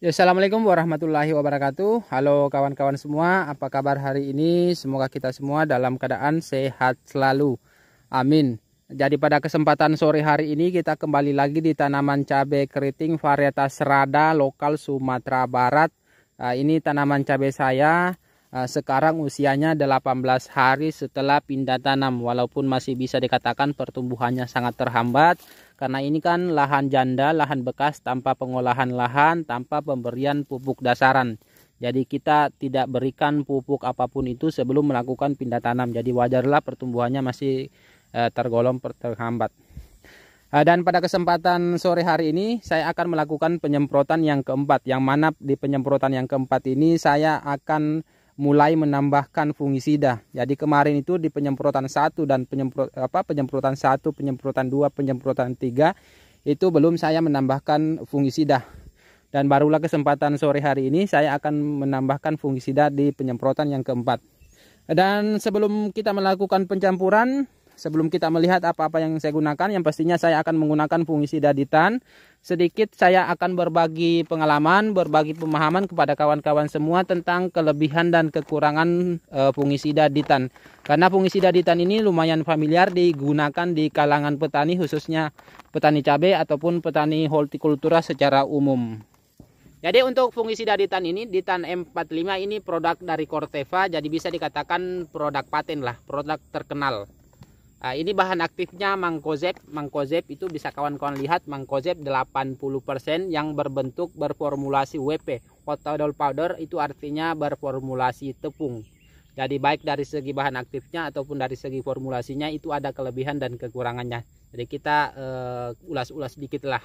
Ya, Assalamualaikum warahmatullahi wabarakatuh. Halo kawan-kawan semua, apa kabar hari ini? Semoga kita semua dalam keadaan sehat selalu. Amin. Jadi pada kesempatan sore hari ini kita kembali lagi di tanaman cabai keriting varietas Rada lokal Sumatera Barat. Ini tanaman cabai saya sekarang usianya 18 hari setelah pindah tanam. Walaupun masih bisa dikatakan pertumbuhannya sangat terhambat. Karena ini kan lahan janda, lahan bekas tanpa pengolahan lahan, tanpa pemberian pupuk dasaran. Jadi kita tidak berikan pupuk apapun itu sebelum melakukan pindah tanam. Jadi wajarlah pertumbuhannya masih tergolong terhambat. Dan pada kesempatan sore hari ini saya akan melakukan penyemprotan yang keempat. Yang mana di penyemprotan yang keempat ini saya akan mulai menambahkan fungisida. Jadi kemarin itu di penyemprotan 1 dan penyemprotan 1, penyemprotan 2, penyemprotan 3 itu belum saya menambahkan fungisida. Dan barulah kesempatan sore hari ini saya akan menambahkan fungisida di penyemprotan yang keempat. Dan sebelum kita melakukan pencampuran, sebelum kita melihat apa-apa yang saya gunakan, yang pastinya saya akan menggunakan fungisida Ditan. Sedikit saya akan berbagi pengalaman, berbagi pemahaman kepada kawan-kawan semua tentang kelebihan dan kekurangan fungisida Ditan. Karena fungisida Ditan ini lumayan familiar digunakan di kalangan petani, khususnya petani cabai ataupun petani hortikultura secara umum. Jadi untuk fungisida Ditan ini, Ditan M45 ini produk dari Corteva, jadi bisa dikatakan produk paten lah, produk terkenal. Ini bahan aktifnya Mancozeb. Mancozeb itu bisa kawan-kawan lihat, Mancozeb 80% yang berbentuk berformulasi WP. Whole powder itu artinya berformulasi tepung. Jadi baik dari segi bahan aktifnya ataupun dari segi formulasinya itu ada kelebihan dan kekurangannya. Jadi kita ulas-ulas sedikit lah.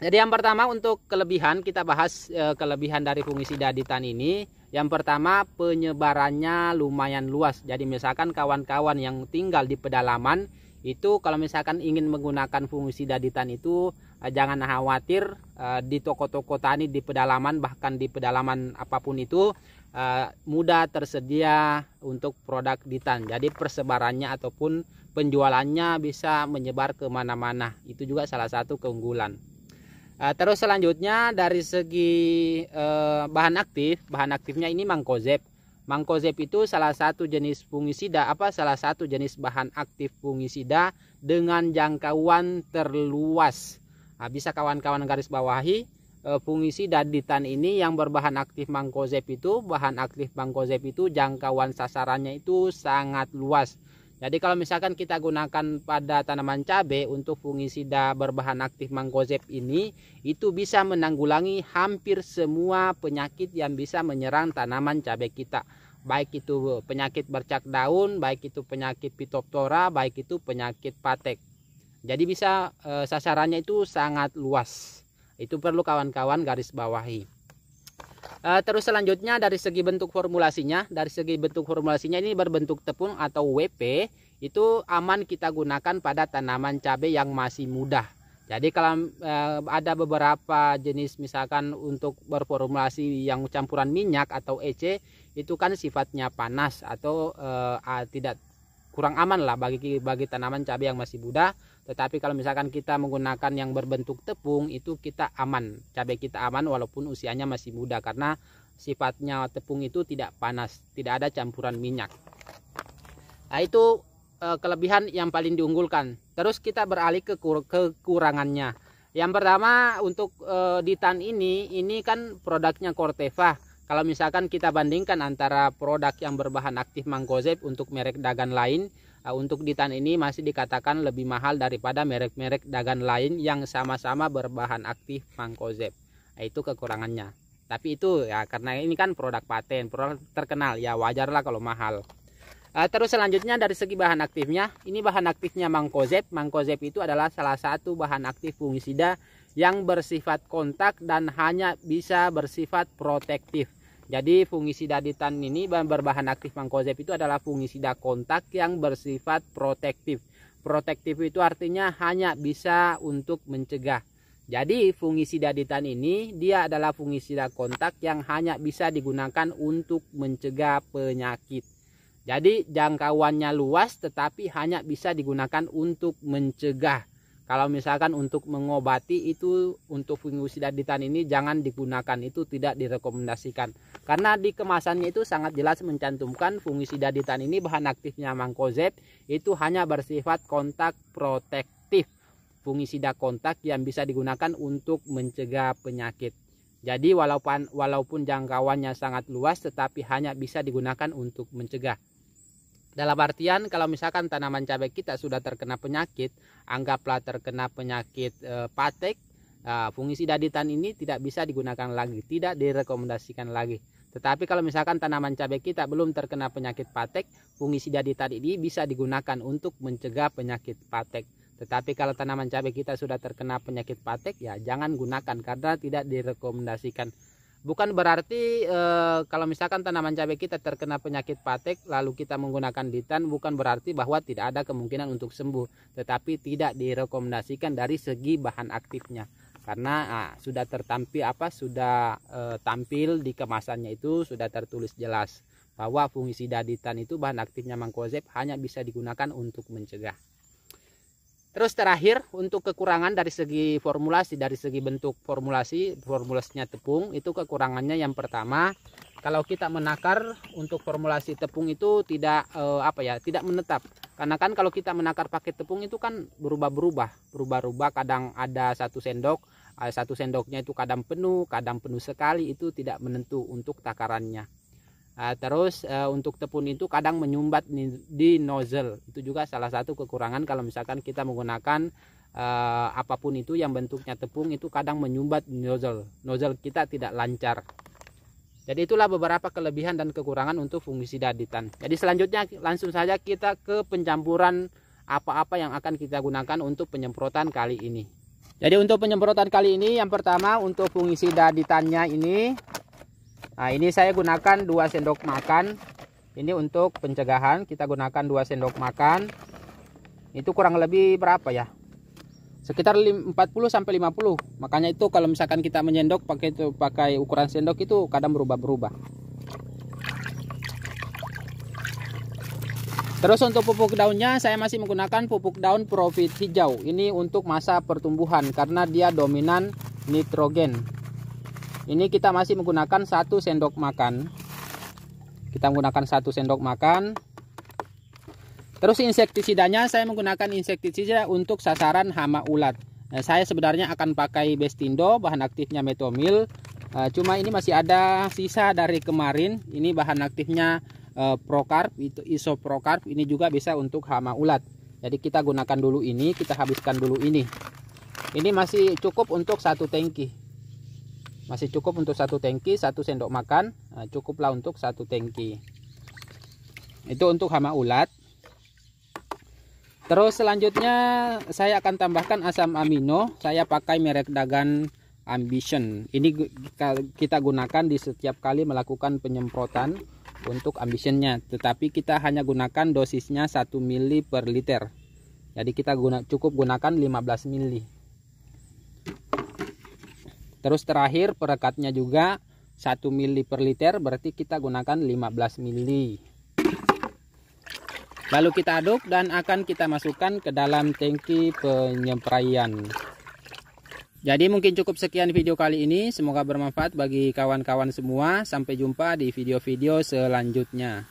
Jadi yang pertama untuk kelebihan, kita bahas kelebihan dari fungisida Ditan ini. Yang pertama, penyebarannya lumayan luas. Jadi misalkan kawan-kawan yang tinggal di pedalaman itu kalau misalkan ingin menggunakan fungisida Ditan itu jangan khawatir, di toko-toko tani di pedalaman, bahkan di pedalaman apapun itu mudah tersedia untuk produk Ditan. Jadi persebarannya ataupun penjualannya bisa menyebar kemana-mana. Itu juga salah satu keunggulan. Terus selanjutnya dari segi bahan aktifnya ini Mancozeb. Mancozeb itu salah satu jenis fungisida, salah satu jenis bahan aktif fungisida dengan jangkauan terluas. Bisa kawan-kawan garis bawahi, fungisida Ditan ini yang berbahan aktif Mancozeb itu, jangkauan sasarannya itu sangat luas. Jadi kalau misalkan kita gunakan pada tanaman cabai untuk fungisida berbahan aktif Mancozeb ini, itu bisa menanggulangi hampir semua penyakit yang bisa menyerang tanaman cabai kita. Baik itu penyakit bercak daun, baik itu penyakit Phytophthora, baik itu penyakit patek. Jadi bisa sasarannya itu sangat luas. Itu perlu kawan-kawan garis bawahi. Terus selanjutnya dari segi bentuk formulasinya, ini berbentuk tepung atau WP, itu aman kita gunakan pada tanaman cabai yang masih muda. Jadi kalau ada beberapa jenis misalkan untuk berformulasi yang campuran minyak atau EC, itu kan sifatnya panas atau tidak kurang aman lah bagi tanaman cabai yang masih muda. Tetapi kalau misalkan kita menggunakan yang berbentuk tepung, itu kita aman, cabai kita aman walaupun usianya masih muda, karena sifatnya tepung itu tidak panas, tidak ada campuran minyak. Nah, itu kelebihan yang paling diunggulkan. Terus kita beralih ke kekurangannya. Yang pertama untuk Ditan ini kan produknya Corteva. Kalau misalkan kita bandingkan antara produk yang berbahan aktif Mancozeb untuk merek dagan lain, untuk Ditan ini masih dikatakan lebih mahal daripada merek-merek dagan lain yang sama-sama berbahan aktif Mancozeb. Itu kekurangannya. Tapi itu ya karena ini kan produk paten, produk terkenal, ya wajarlah kalau mahal. Terus selanjutnya dari segi bahan aktifnya, ini bahan aktifnya Mancozeb. Mancozeb itu adalah salah satu bahan aktif fungisida yang bersifat kontak dan hanya bisa bersifat protektif. Jadi fungisida Ditan ini berbahan aktif Mancozeb itu adalah fungisida kontak yang bersifat protektif. Protektif itu artinya hanya bisa untuk mencegah. Jadi fungisida Ditan ini dia adalah fungisida kontak yang hanya bisa digunakan untuk mencegah penyakit. Jadi jangkauannya luas tetapi hanya bisa digunakan untuk mencegah. Kalau misalkan untuk mengobati itu, untuk fungisida ditan ini jangan digunakan, itu tidak direkomendasikan. Karena di kemasannya itu sangat jelas mencantumkan fungisida ditan ini bahan aktifnya mancozeb itu hanya bersifat kontak protektif. Fungisida kontak yang bisa digunakan untuk mencegah penyakit. Jadi walaupun jangkauannya sangat luas tetapi hanya bisa digunakan untuk mencegah. Dalam artian kalau misalkan tanaman cabai kita sudah terkena penyakit, anggaplah terkena penyakit patek, fungisida ditan ini tidak bisa digunakan lagi, tidak direkomendasikan lagi. Tetapi kalau misalkan tanaman cabai kita belum terkena penyakit patek, fungisida ditan ini bisa digunakan untuk mencegah penyakit patek. Tetapi kalau tanaman cabai kita sudah terkena penyakit patek, ya jangan gunakan karena tidak direkomendasikan. Bukan berarti kalau misalkan tanaman cabai kita terkena penyakit patek lalu kita menggunakan ditan, bukan berarti bahwa tidak ada kemungkinan untuk sembuh, tetapi tidak direkomendasikan dari segi bahan aktifnya. Karena sudah tampil di kemasannya itu sudah tertulis jelas bahwa fungisida ditan itu bahan aktifnya mancozeb hanya bisa digunakan untuk mencegah. Terus terakhir untuk kekurangan dari segi formulasi, dari segi bentuk formulasinya tepung itu kekurangannya yang pertama, kalau kita menakar untuk formulasi tepung itu tidak tidak menetap. Karena kan kalau kita menakar pakai tepung itu kan berubah-ubah, kadang ada 1 sendok, 1 sendoknya itu kadang penuh sekali, itu tidak menentu untuk takarannya. Terus untuk tepung itu kadang menyumbat di nozzle, itu juga salah satu kekurangan kalau misalkan kita menggunakan apapun itu yang bentuknya tepung, itu kadang menyumbat di nozzle kita tidak lancar. Jadi itulah beberapa kelebihan dan kekurangan untuk fungisida ditan. Jadi selanjutnya langsung saja kita ke pencampuran apa-apa yang akan kita gunakan untuk penyemprotan kali ini. Jadi untuk penyemprotan kali ini yang pertama untuk fungisida ditannya ini, ini saya gunakan 2 sendok makan. Ini untuk pencegahan kita gunakan 2 sendok makan. Itu kurang lebih berapa ya? Sekitar 40 sampai 50. Makanya itu kalau misalkan kita menyendok pakai ukuran sendok itu kadang berubah-berubah. Terus untuk pupuk daunnya saya masih menggunakan pupuk daun Profit hijau. Ini untuk masa pertumbuhan karena dia dominan nitrogen. Ini kita masih menggunakan 1 sendok makan. Kita menggunakan 1 sendok makan. Terus insektisidanya saya menggunakan insektisida untuk sasaran hama ulat. Saya sebenarnya akan pakai Bestindo, bahan aktifnya Metomil. Cuma ini masih ada sisa dari kemarin. Ini bahan aktifnya Procarb, itu Isoprocarb. Ini juga bisa untuk hama ulat. Jadi kita gunakan dulu ini, kita habiskan dulu ini. Ini masih cukup untuk 1 tangki. Masih cukup untuk 1 tangki, 1 sendok makan, cukuplah untuk 1 tangki. Itu untuk hama ulat. Terus selanjutnya saya akan tambahkan asam amino. Saya pakai merek Dagan Ambition. Ini kita gunakan di setiap kali melakukan penyemprotan untuk Ambitionnya. Tetapi kita hanya gunakan dosisnya 1 ml per liter. Jadi kita cukup gunakan 15 ml. Terus terakhir perekatnya juga 1 ml per liter, berarti kita gunakan 15 ml. Lalu kita aduk dan akan kita masukkan ke dalam tangki penyepraian. Jadi mungkin cukup sekian video kali ini, semoga bermanfaat bagi kawan-kawan semua. Sampai jumpa di video-video selanjutnya.